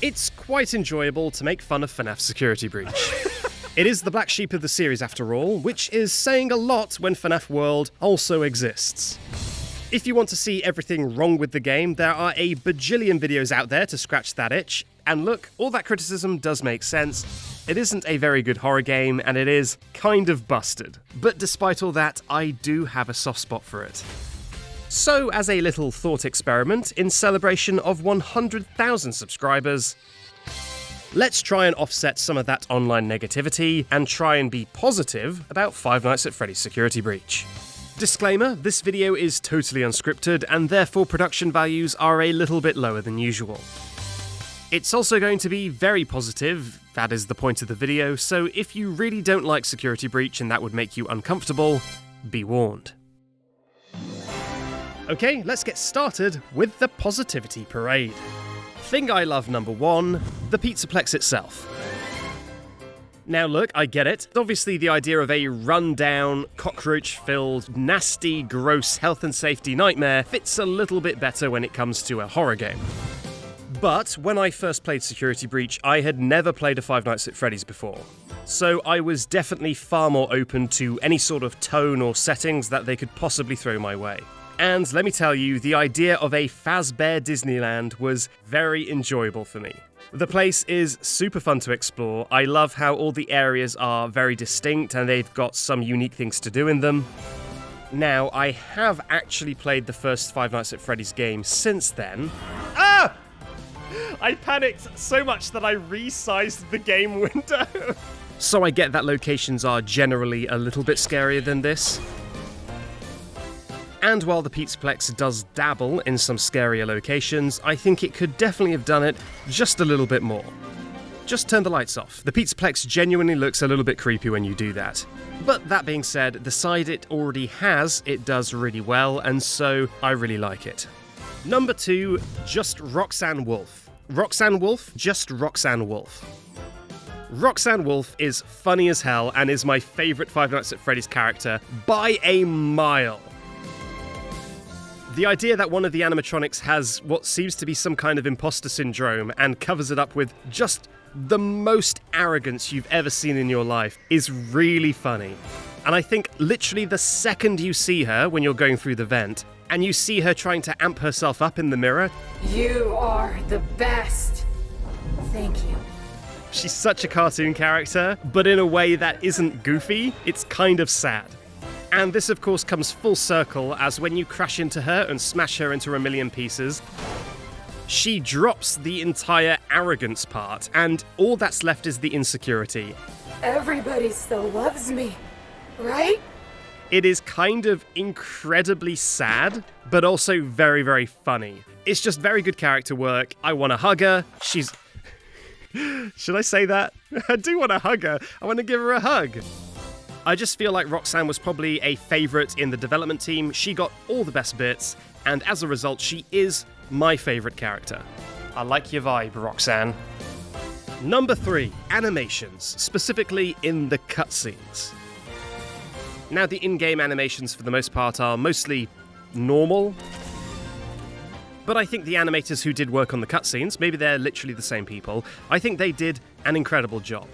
It's quite enjoyable to make fun of FNAF Security Breach. It is the black sheep of the series after all, which is saying a lot when FNAF World also exists. If you want to see everything wrong with the game, there are a bajillion videos out there to scratch that itch. And look, all that criticism does make sense. It isn't a very good horror game, and it is kind of busted. But despite all that, I do have a soft spot for it. So, as a little thought experiment, in celebration of 100,000 subscribers, let's try and offset some of that online negativity and try and be positive about Five Nights at Freddy's Security Breach. Disclaimer, this video is totally unscripted and therefore production values are a little bit lower than usual. It's also going to be very positive, that is the point of the video, so if you really don't like Security Breach and that would make you uncomfortable, be warned. Okay, let's get started with the positivity parade. Thing I love number 1, the Pizzaplex itself. Now look, I get it. Obviously the idea of a run-down, cockroach-filled, nasty, gross health and safety nightmare fits a little bit better when it comes to a horror game. But when I first played Security Breach, I had never played a Five Nights at Freddy's before. So I was definitely far more open to any sort of tone or settings that they could possibly throw my way. And let me tell you, the idea of a Fazbear Disneyland was very enjoyable for me. The place is super fun to explore. I love how all the areas are very distinct and they've got some unique things to do in them. Now, I have actually played the first Five Nights at Freddy's game since then. Ah! I panicked so much that I resized the game window. So I get that locations are generally a little bit scarier than this. And while the Pizzaplex does dabble in some scarier locations, I think it could definitely have done it just a little bit more. Just turn the lights off. The Pizzaplex genuinely looks a little bit creepy when you do that. But that being said, the side it already has, it does really well, and so I really like it. Number 2, just Roxanne Wolf. Roxanne Wolf, just Roxanne Wolf. Roxanne Wolf is funny as hell and is my favourite Five Nights at Freddy's character by a mile. The idea that one of the animatronics has what seems to be some kind of imposter syndrome and covers it up with just the most arrogance you've ever seen in your life is really funny. And I think literally the second you see her when you're going through the vent, and you see her trying to amp herself up in the mirror, you are the best. Thank you. She's such a cartoon character, but in a way that isn't goofy, it's kind of sad. And this, of course, comes full circle as when you crash into her and smash her into a million pieces, she drops the entire arrogance part, and all that's left is the insecurity. Everybody still loves me, right? It is kind of incredibly sad, but also very, very funny. It's just very good character work. I want to hug her. She's... Should I say that? I do want to hug her. I want to give her a hug. I just feel like Roxanne was probably a favourite in the development team. She got all the best bits, and as a result, she is my favourite character. I like your vibe, Roxanne. Number 3, animations, specifically in the cutscenes. Now, the in-game animations for the most part are mostly normal, but I think the animators who did work on the cutscenes, maybe they're literally the same people, I think they did an incredible job.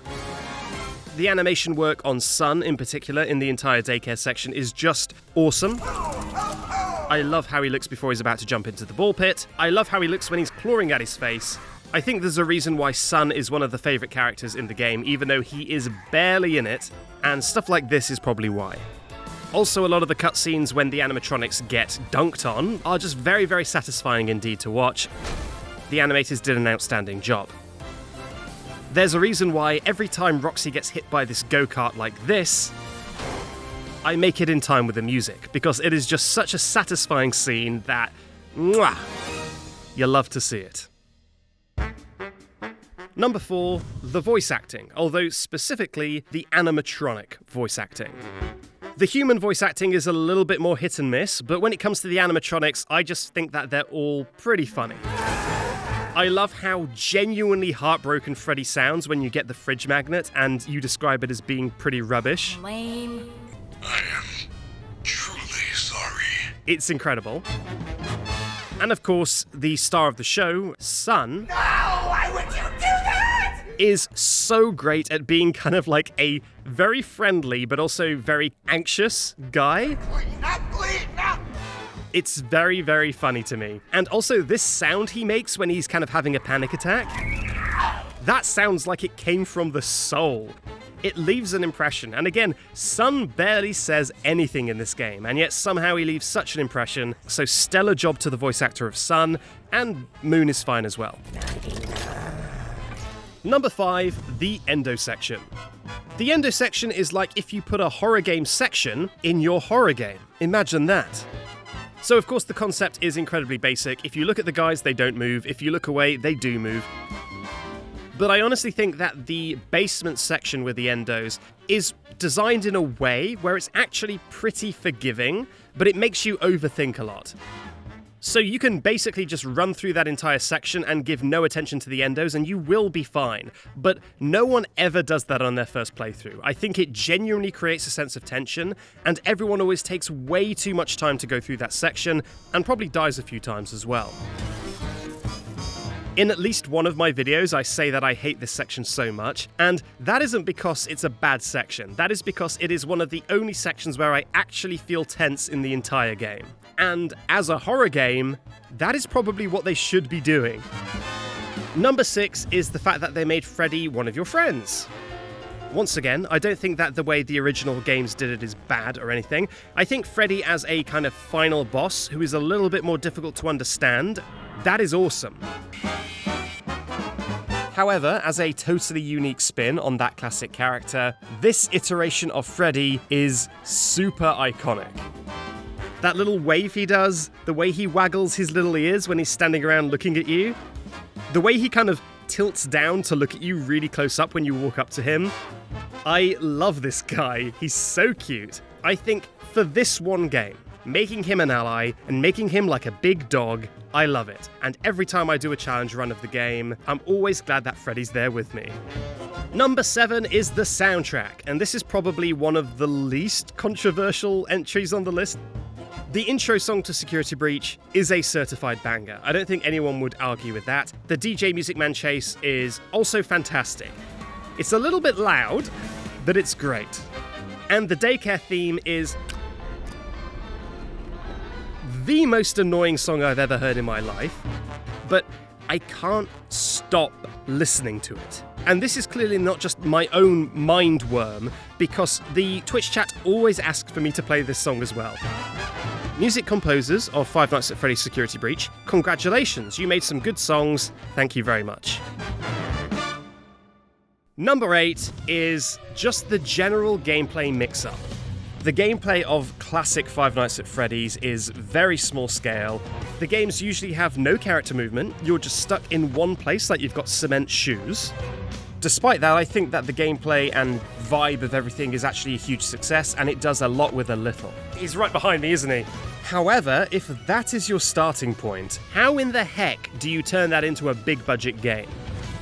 The animation work on Sun, in particular, in the entire daycare section is just awesome. I love how he looks before he's about to jump into the ball pit. I love how he looks when he's clawing at his face. I think there's a reason why Sun is one of the favourite characters in the game, even though he is barely in it, and stuff like this is probably why. Also, a lot of the cutscenes when the animatronics get dunked on are just very, very satisfying indeed to watch. The animators did an outstanding job. There's a reason why every time Roxy gets hit by this go-kart like this, I make it in time with the music, because it is just such a satisfying scene that, mwah, you love to see it. Number 4, the voice acting, although specifically the animatronic voice acting. The human voice acting is a little bit more hit and miss, but when it comes to the animatronics, I just think that they're all pretty funny. I love how genuinely heartbroken Freddy sounds when you get the fridge magnet and you describe it as being pretty rubbish. Lame. I am truly sorry. It's incredible. And of course, the star of the show, Sun. No! why would you do that? Is so great at being kind of like a very friendly but also very anxious guy. Please, not. It's very, very funny to me. And also this sound he makes when he's kind of having a panic attack, that sounds like it came from the soul. It leaves an impression. And again, Sun barely says anything in this game, and yet somehow he leaves such an impression. So stellar job to the voice actor of Sun, and Moon is fine as well. Number 5, the Endo Section. The Endo Section is like if you put a horror game section in your horror game. Imagine that. So of course the concept is incredibly basic. If you look at the guys, they don't move. If you look away, they do move. But I honestly think that the basement section with the endos is designed in a way where it's actually pretty forgiving, but it makes you overthink a lot. So you can basically just run through that entire section and give no attention to the endos and you will be fine. But no one ever does that on their first playthrough. I think it genuinely creates a sense of tension, and everyone always takes way too much time to go through that section and probably dies a few times as well. In at least one of my videos, I say that I hate this section so much, and that isn't because it's a bad section. That is because it is one of the only sections where I actually feel tense in the entire game. And as a horror game, that is probably what they should be doing. Number 6 is the fact that they made Freddy one of your friends. Once again, I don't think that the way the original games did it is bad or anything. I think Freddy as a kind of final boss who is a little bit more difficult to understand, that is awesome. However, as a totally unique spin on that classic character, this iteration of Freddy is super iconic. That little wave he does, the way he waggles his little ears when he's standing around looking at you, the way he kind of tilts down to look at you really close up when you walk up to him. I love this guy. He's so cute. I think for this one game, making him an ally and making him like a big dog, I love it. And every time I do a challenge run of the game, I'm always glad that Freddy's there with me. Number 7 is the soundtrack, and this is probably one of the least controversial entries on the list. The intro song to Security Breach is a certified banger. I don't think anyone would argue with that. The DJ Music Man chase is also fantastic. It's a little bit loud, but it's great. And the daycare theme is the most annoying song I've ever heard in my life, but I can't stop listening to it. And this is clearly not just my own mind worm, because the Twitch chat always asks for me to play this song as well. Music composers of Five Nights at Freddy's Security Breach, congratulations, you made some good songs, thank you very much. Number 8 is just the general gameplay mix-up. The gameplay of classic Five Nights at Freddy's is very small scale. The games usually have no character movement, you're just stuck in one place like you've got cement shoes. Despite that, I think that the gameplay and vibe of everything is actually a huge success, and it does a lot with a little. He's right behind me, isn't he? However, if that is your starting point, how in the heck do you turn that into a big budget game?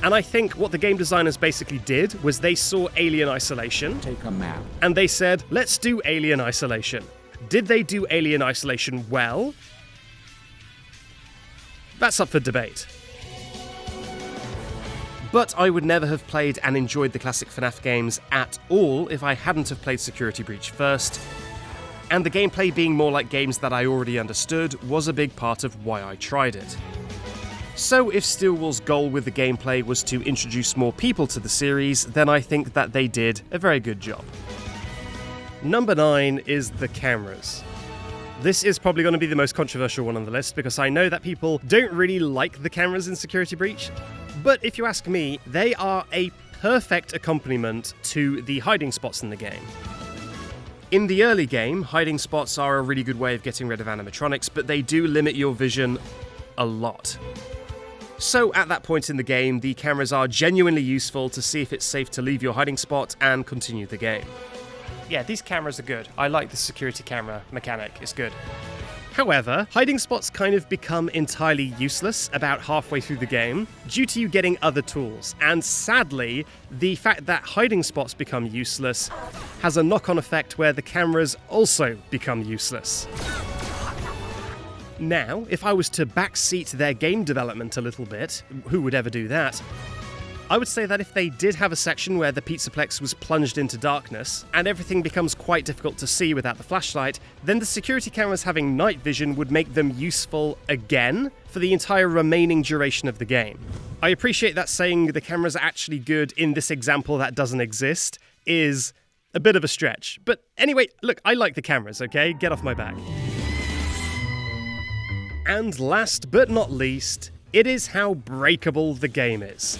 And I think what the game designers basically did was they saw Alien Isolation. Take a map. And they said, let's do Alien Isolation. Did they do Alien Isolation well? That's up for debate. But I would never have played and enjoyed the classic FNAF games at all if I hadn't have played Security Breach first. And the gameplay being more like games that I already understood was a big part of why I tried it. So if Steelwool's goal with the gameplay was to introduce more people to the series, then I think that they did a very good job. Number 9 is the cameras. This is probably going to be the most controversial one on the list because I know that people don't really like the cameras in Security Breach, but if you ask me, they are a perfect accompaniment to the hiding spots in the game. In the early game, hiding spots are a really good way of getting rid of animatronics, but they do limit your vision a lot. So at that point in the game, the cameras are genuinely useful to see if it's safe to leave your hiding spot and continue the game. Yeah, these cameras are good. I like the security camera mechanic, it's good. However, hiding spots kind of become entirely useless about halfway through the game due to you getting other tools, and sadly, the fact that hiding spots become useless has a knock-on effect where the cameras also become useless. Now, if I was to backseat their game development a little bit, who would ever do that? I would say that if they did have a section where the Pizzaplex was plunged into darkness, and everything becomes quite difficult to see without the flashlight, then the security cameras having night vision would make them useful again for the entire remaining duration of the game. I appreciate that saying the cameras are actually good in this example that doesn't exist is a bit of a stretch. But anyway, look, I like the cameras, okay? Get off my back. And last but not least, it is how breakable the game is.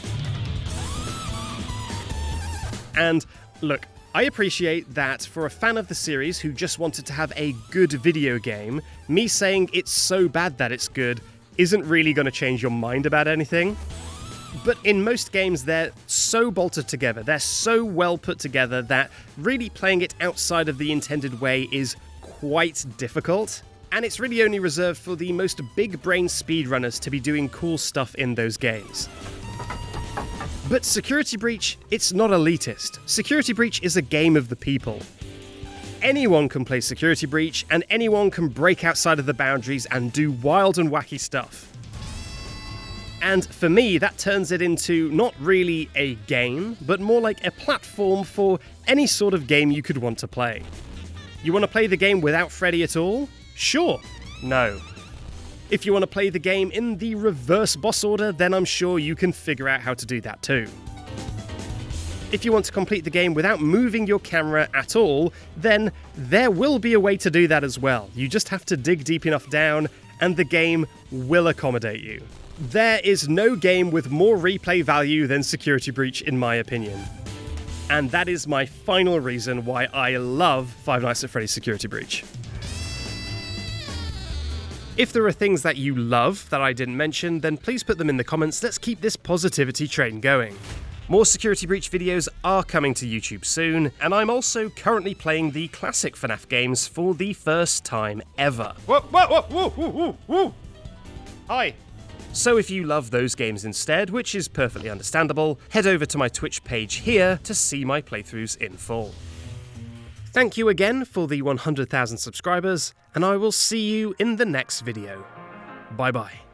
And look, I appreciate that for a fan of the series who just wanted to have a good video game, me saying it's so bad that it's good isn't really going to change your mind about anything. But in most games, they're so bolted together, they're so well put together that really playing it outside of the intended way is quite difficult. And it's really only reserved for the most big-brain speedrunners to be doing cool stuff in those games. But Security Breach, it's not elitist. Security Breach is a game of the people. Anyone can play Security Breach, and anyone can break outside of the boundaries and do wild and wacky stuff. And for me, that turns it into not really a game, but more like a platform for any sort of game you could want to play. You want to play the game without Freddy at all? Sure. No. If you want to play the game in the reverse boss order, then I'm sure you can figure out how to do that too. If you want to complete the game without moving your camera at all, then there will be a way to do that as well. You just have to dig deep enough down, and the game will accommodate you. There is no game with more replay value than Security Breach, in my opinion. And that is my final reason why I love Five Nights at Freddy's Security Breach. If there are things that you love that I didn't mention, then please put them in the comments. Let's keep this positivity train going. More Security Breach videos are coming to YouTube soon, and I'm also currently playing the classic FNAF games for the first time ever. Whoa, whoa, whoa, whoa, whoa, whoa. Hi. So if you love those games instead, which is perfectly understandable, head over to my Twitch page here to see my playthroughs in full. Thank you again for the 100,000 subscribers, and I will see you in the next video. Bye bye.